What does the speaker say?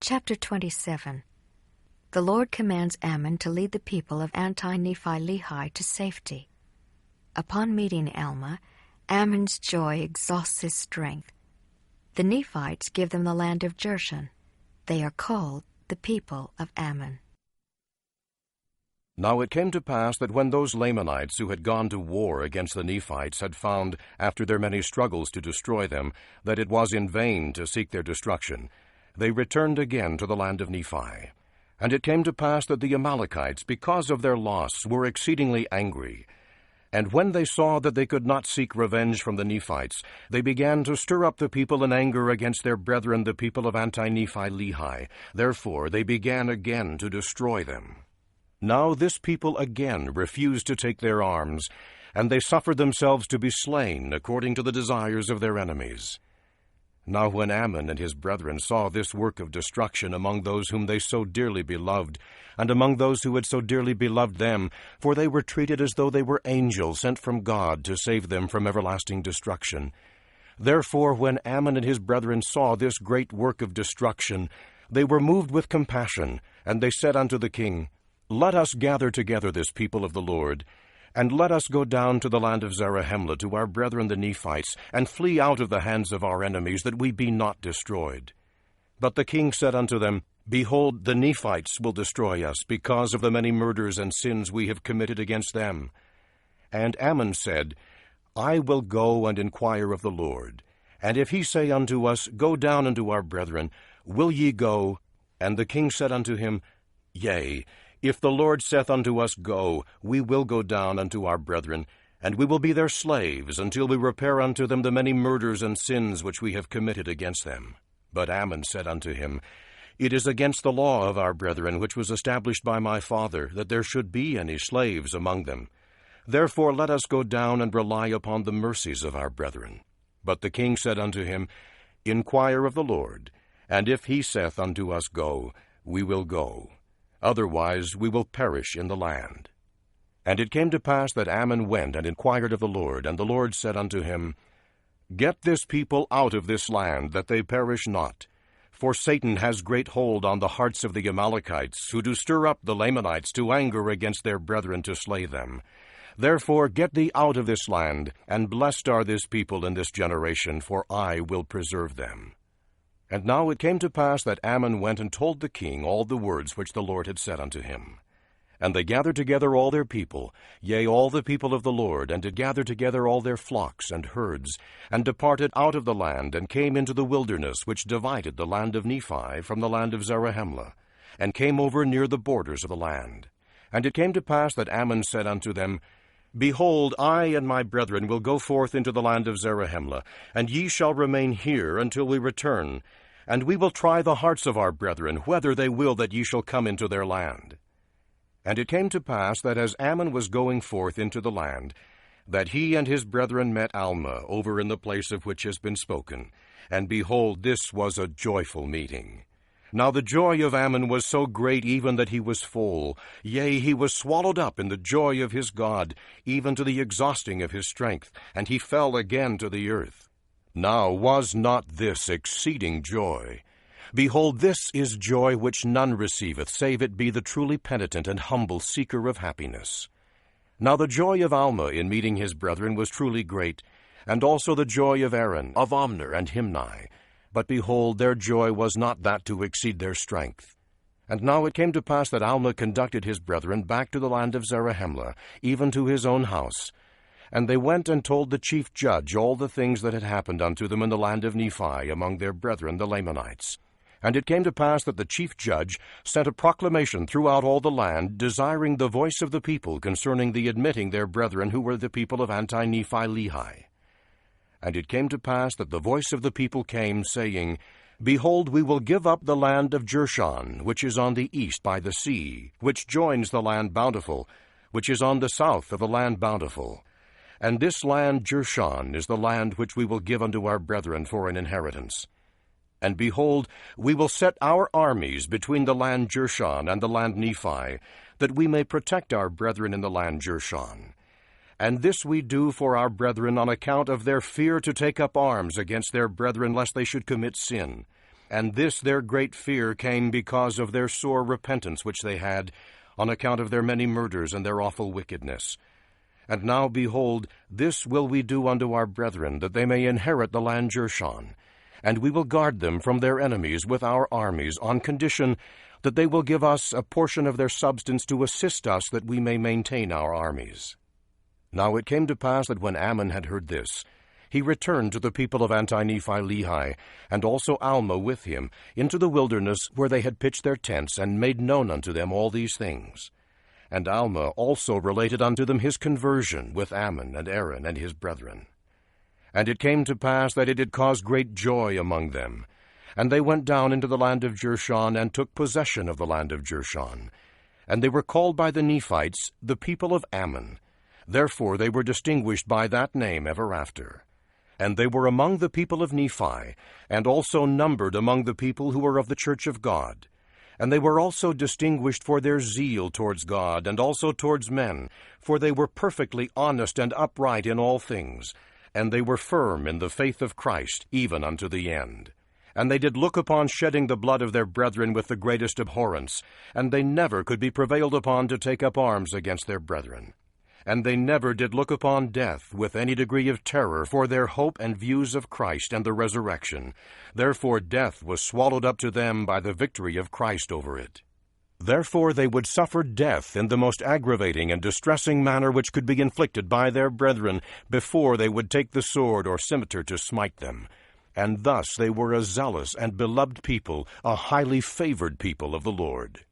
Chapter 27. The Lord commands Ammon to lead the people of Anti-Nephi-Lehi to safety. Upon meeting Alma, Ammon's joy exhausts his strength. The Nephites give them the land of Jershon. They are called the people of Ammon. Now it came to pass that when those Lamanites who had gone to war against the Nephites had found, after their many struggles to destroy them, that it was in vain to seek their destruction, they returned again to the land of Nephi. And it came to pass that the Amalekites, because of their loss, were exceedingly angry. And when they saw that they could not seek revenge from the Nephites, they began to stir up the people in anger against their brethren, the people of Anti-Nephi-Lehi. Therefore they began again to destroy them. Now this people again refused to take their arms, and they suffered themselves to be slain according to the desires of their enemies. Now when Ammon and his brethren saw this work of destruction among those whom they so dearly beloved, and among those who had so dearly beloved them, for they were treated as though they were angels sent from God to save them from everlasting destruction. Therefore when Ammon and his brethren saw this great work of destruction, they were moved with compassion, and they said unto the king, Let us gather together this people of the Lord, and let us go down to the land of Zarahemla to our brethren the Nephites, and flee out of the hands of our enemies, that we be not destroyed. But the king said unto them, Behold, the Nephites will destroy us, because of the many murders and sins we have committed against them. And Ammon said, I will go and inquire of the Lord. And if he say unto us, Go down unto our brethren, will ye go? And the king said unto him, Yea, if the Lord saith unto us, Go, we will go down unto our brethren, and we will be their slaves, until we repair unto them the many murders and sins which we have committed against them. But Ammon said unto him, It is against the law of our brethren, which was established by my father, that there should be any slaves among them. Therefore let us go down and rely upon the mercies of our brethren. But the king said unto him, Inquire of the Lord, and if he saith unto us, Go, we will go. Otherwise we will perish in the land. And it came to pass that Ammon went and inquired of the Lord, and the Lord said unto him, Get this people out of this land, that they perish not. For Satan has great hold on the hearts of the Amalekites, who do stir up the Lamanites to anger against their brethren to slay them. Therefore get thee out of this land, and blessed are this people in this generation, for I will preserve them. And now it came to pass that Ammon went and told the king all the words which the Lord had said unto him. And they gathered together all their people, yea, all the people of the Lord, and did gather together all their flocks and herds, and departed out of the land, and came into the wilderness which divided the land of Nephi from the land of Zarahemla, and came over near the borders of the land. And it came to pass that Ammon said unto them, Behold, I and my brethren will go forth into the land of Zarahemla, and ye shall remain here until we return, and we will try the hearts of our brethren, whether they will that ye shall come into their land. And it came to pass that as Ammon was going forth into the land, that he and his brethren met Alma over in the place of which has been spoken, and behold, this was a joyful meeting. Now the joy of Ammon was so great even that he was full, yea, he was swallowed up in the joy of his God, even to the exhausting of his strength, and he fell again to the earth. Now was not this exceeding joy? Behold, this is joy which none receiveth, save it be the truly penitent and humble seeker of happiness. Now the joy of Alma in meeting his brethren was truly great, and also the joy of Aaron, of Omner, and Himni. But behold, their joy was not that to exceed their strength. And now it came to pass that Alma conducted his brethren back to the land of Zarahemla, even to his own house. And they went and told the chief judge all the things that had happened unto them in the land of Nephi among their brethren the Lamanites. And it came to pass that the chief judge sent a proclamation throughout all the land, desiring the voice of the people concerning the admitting their brethren who were the people of Anti-Nephi-Lehi. And it came to pass that the voice of the people came, saying, Behold, we will give up the land of Jershon, which is on the east by the sea, which joins the land Bountiful, which is on the south of the land Bountiful. And this land Jershon is the land which we will give unto our brethren for an inheritance. And behold, we will set our armies between the land Jershon and the land Nephi, that we may protect our brethren in the land Jershon. And this we do for our brethren on account of their fear to take up arms against their brethren, lest they should commit sin. And this their great fear came because of their sore repentance which they had, on account of their many murders and their awful wickedness. And now, behold, this will we do unto our brethren, that they may inherit the land Jershon. And we will guard them from their enemies with our armies, on condition that they will give us a portion of their substance to assist us, that we may maintain our armies. Now it came to pass that when Ammon had heard this, he returned to the people of Anti-Nephi-Lehi, and also Alma with him, into the wilderness where they had pitched their tents, and made known unto them all these things. And Alma also related unto them his conversion with Ammon and Aaron and his brethren. And it came to pass that it did cause great joy among them. And they went down into the land of Jershon, and took possession of the land of Jershon. And they were called by the Nephites the people of Ammon. Therefore they were distinguished by that name ever after. And they were among the people of Nephi, and also numbered among the people who were of the church of God. And they were also distinguished for their zeal towards God, and also towards men, for they were perfectly honest and upright in all things, and they were firm in the faith of Christ, even unto the end. And they did look upon shedding the blood of their brethren with the greatest abhorrence, and they never could be prevailed upon to take up arms against their brethren. And they never did look upon death with any degree of terror, for their hope and views of Christ and the resurrection. Therefore death was swallowed up to them by the victory of Christ over it. Therefore they would suffer death in the most aggravating and distressing manner which could be inflicted by their brethren, before they would take the sword or scimitar to smite them. And thus they were a zealous and beloved people, a highly favored people of the Lord.